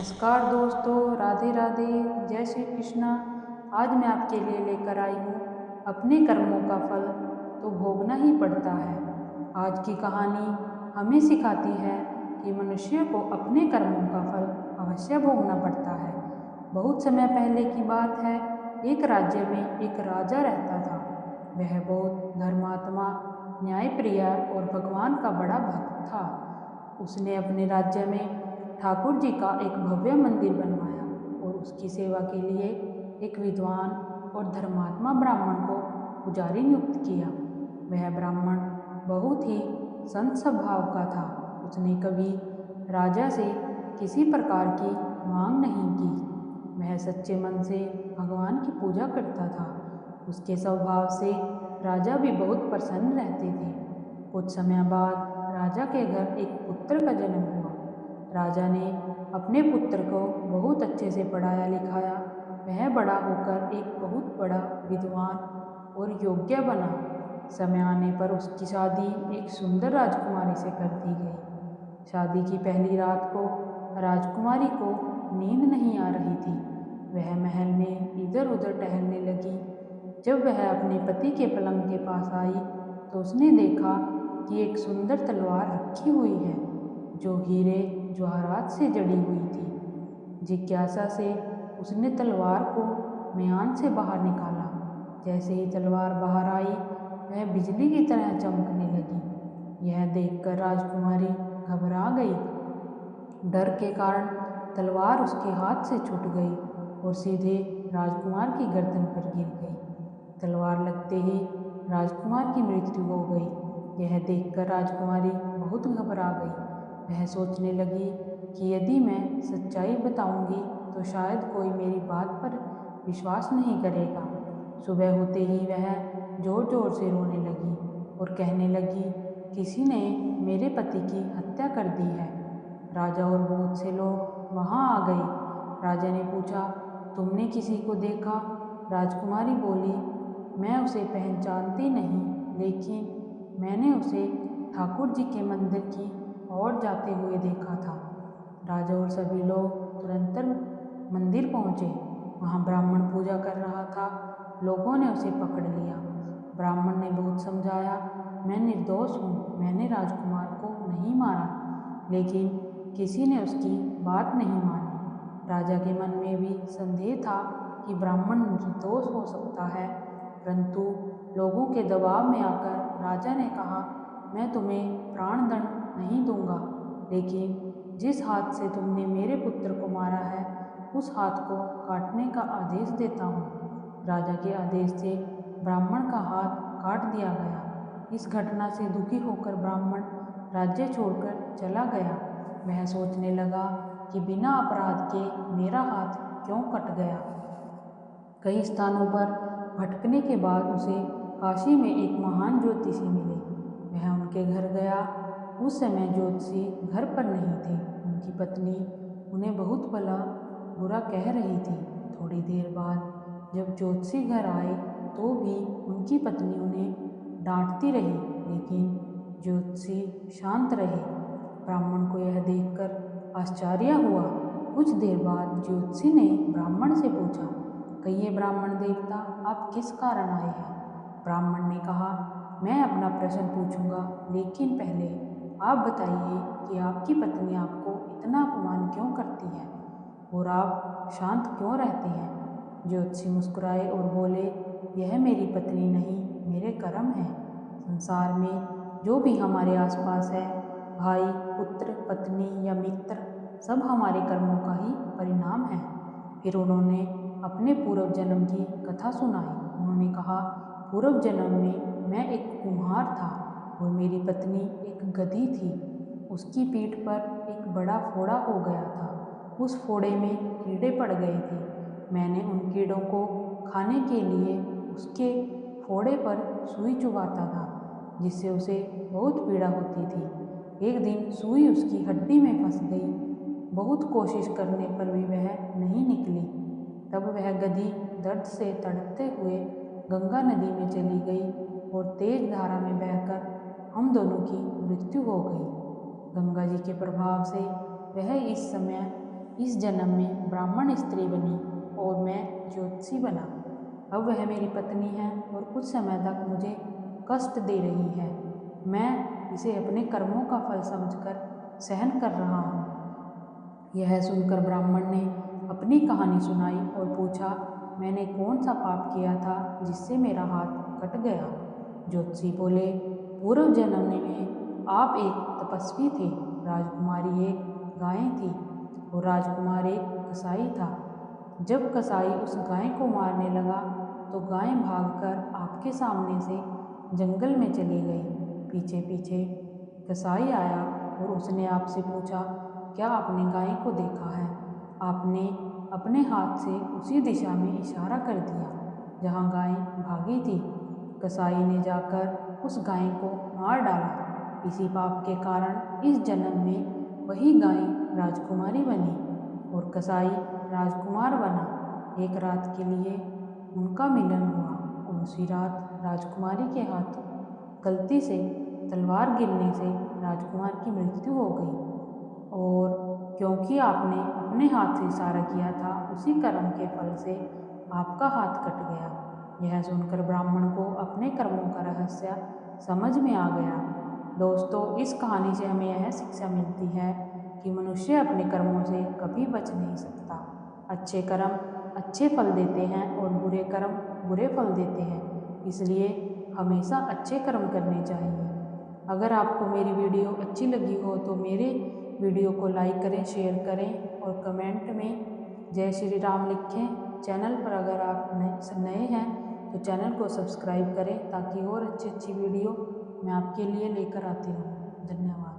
नमस्कार दोस्तों, राधे राधे, जय श्री कृष्णा। आज मैं आपके लिए लेकर आई हूँ अपने कर्मों का फल तो भोगना ही पड़ता है। आज की कहानी हमें सिखाती है कि मनुष्य को अपने कर्मों का फल अवश्य भोगना पड़ता है। बहुत समय पहले की बात है। एक राज्य में एक राजा रहता था। वह बहुत धर्मात्मा, न्यायप्रिय और भगवान का बड़ा भक्त था। उसने अपने राज्य में ठाकुर जी का एक भव्य मंदिर बनवाया और उसकी सेवा के लिए एक विद्वान और धर्मात्मा ब्राह्मण को पुजारी नियुक्त किया। वह ब्राह्मण बहुत ही संत स्वभाव का था। उसने कभी राजा से किसी प्रकार की मांग नहीं की। वह सच्चे मन से भगवान की पूजा करता था। उसके स्वभाव से राजा भी बहुत प्रसन्न रहते थे। कुछ समय बाद राजा के घर एक पुत्र का जन्म हुआ। राजा ने अपने पुत्र को बहुत अच्छे से पढ़ाया लिखाया। वह बड़ा होकर एक बहुत बड़ा विद्वान और योग्य बना। समय आने पर उसकी शादी एक सुंदर राजकुमारी से कर दी गई। शादी की पहली रात को राजकुमारी को नींद नहीं आ रही थी। वह महल में इधर उधर टहलने लगी। जब वह अपने पति के पलंग के पास आई तो उसने देखा कि एक सुंदर तलवार रखी हुई है जो हीरे जवाहरात से जड़ी हुई थी। जिज्ञासा से उसने तलवार को म्यान से बाहर निकाला। जैसे ही तलवार बाहर आई वह बिजली की तरह चमकने लगी। यह देखकर राजकुमारी घबरा गई। डर के कारण तलवार उसके हाथ से छूट गई और सीधे राजकुमार की गर्दन पर गिर गई। तलवार लगते ही राजकुमार की मृत्यु हो गई। यह देखकर राजकुमारी बहुत घबरा गई। वह सोचने लगी कि यदि मैं सच्चाई बताऊंगी तो शायद कोई मेरी बात पर विश्वास नहीं करेगा। सुबह होते ही वह जोर जोर से रोने लगी और कहने लगी, किसी ने मेरे पति की हत्या कर दी है। राजा और बहुत से लोग वहां आ गए। राजा ने पूछा, तुमने किसी को देखा? राजकुमारी बोली, मैं उसे पहचानती नहीं, लेकिन मैंने उसे ठाकुर जी के मंदिर की ओर जाते हुए देखा था। राजा और सभी लोग तुरंत मंदिर पहुंचे। वहां ब्राह्मण पूजा कर रहा था। लोगों ने उसे पकड़ लिया। ब्राह्मण ने बहुत समझाया, मैं निर्दोष हूँ, मैंने राजकुमार को नहीं मारा। लेकिन किसी ने उसकी बात नहीं मानी। राजा के मन में भी संदेह था कि ब्राह्मण निर्दोष हो सकता है, परंतु लोगों के दबाव में आकर राजा ने कहा, मैं तुम्हें प्राणदंड नहीं दूंगा, लेकिन जिस हाथ से तुमने मेरे पुत्र को मारा है उस हाथ को काटने का आदेश देता हूँ। राजा के आदेश से ब्राह्मण का हाथ काट दिया गया। इस घटना से दुखी होकर ब्राह्मण राज्य छोड़कर चला गया। वह सोचने लगा कि बिना अपराध के मेरा हाथ क्यों कट गया। कई स्थानों पर भटकने के बाद उसे काशी में एक महान ज्योतिषी मिले। वह उनके घर गया। उस समय ज्योतिषी घर पर नहीं थे। उनकी पत्नी उन्हें बहुत भला बुरा कह रही थी। थोड़ी देर बाद जब ज्योतिषी घर आए तो भी उनकी पत्नी उन्हें डांटती रही, लेकिन ज्योतिषी शांत रहे। ब्राह्मण को यह देखकर आश्चर्य हुआ। कुछ देर बाद ज्योतिषी ने ब्राह्मण से पूछा, कहिए ब्राह्मण देवता, आप किस कारण आए हैं? ब्राह्मण ने कहा, मैं अपना प्रश्न पूछूंगा, लेकिन पहले आप बताइए कि आपकी पत्नी आपको इतना अपमान क्यों करती है और आप शांत क्यों रहते हैं? ज्योतिषी मुस्कुराए और बोले, यह मेरी पत्नी नहीं, मेरे कर्म हैं। संसार में जो भी हमारे आसपास है, भाई, पुत्र, पत्नी या मित्र, सब हमारे कर्मों का ही परिणाम है। फिर उन्होंने अपने पूर्व जन्म की कथा सुनाई। उन्होंने कहा, पूर्व जन्म में मैं एक कुम्हार था और मेरी पत्नी एक गधी थी। उसकी पीठ पर एक बड़ा फोड़ा हो गया था। उस फोड़े में कीड़े पड़ गए थे। मैंने उन कीड़ों को खाने के लिए उसके फोड़े पर सुई चुभाता था, जिससे उसे बहुत पीड़ा होती थी। एक दिन सुई उसकी हड्डी में फंस गई। बहुत कोशिश करने पर भी वह नहीं निकली। तब वह गधी दर्द से तड़पते हुए गंगा नदी में चली गई और तेज धारा में बहकर हम दोनों की मृत्यु हो गई। गंगा जी के प्रभाव से वह इस समय इस जन्म में ब्राह्मण स्त्री बनी और मैं ज्योतिषी बना। अब वह मेरी पत्नी है और कुछ समय तक मुझे कष्ट दे रही है। मैं इसे अपने कर्मों का फल समझकर सहन कर रहा हूँ। यह सुनकर ब्राह्मण ने अपनी कहानी सुनाई और पूछा, मैंने कौन सा पाप किया था जिससे मेरा हाथ कट गया? ज्योतिषी बोले, पूर्व जन्म में आप एक तपस्वी थे, राजकुमारी एक गाय थी और राजकुमार एक कसाई था। जब कसाई उस गाय को मारने लगा तो गाय भागकर आपके सामने से जंगल में चली गई। पीछे पीछे कसाई आया और उसने आपसे पूछा, क्या आपने गाय को देखा है? आपने अपने हाथ से उसी दिशा में इशारा कर दिया जहाँ गाय भागी थी। कसाई ने जाकर उस गाय को मार डाला। इसी पाप के कारण इस जन्म में वही गाय राजकुमारी बनी और कसाई राजकुमार बना। एक रात के लिए उनका मिलन हुआ और उसी रात राजकुमारी के हाथों गलती से तलवार गिरने से राजकुमार की मृत्यु हो गई। और क्योंकि आपने अपने हाथ से इशारा किया था, उसी कर्म के फल से आपका हाथ कट गया। यह सुनकर ब्राह्मण को अपने कर्मों का रहस्य समझ में आ गया। दोस्तों, इस कहानी से हमें यह शिक्षा मिलती है कि मनुष्य अपने कर्मों से कभी बच नहीं सकता। अच्छे कर्म अच्छे फल देते हैं और बुरे कर्म बुरे फल देते हैं, इसलिए हमेशा अच्छे कर्म करने चाहिए। अगर आपको मेरी वीडियो अच्छी लगी हो तो मेरे वीडियो को लाइक करें, शेयर करें और कमेंट में जय श्री राम लिखें। चैनल पर अगर आप नए हैं तो चैनल को सब्सक्राइब करें ताकि और अच्छी अच्छी वीडियो मैं आपके लिए लेकर आती रहूँ। धन्यवाद।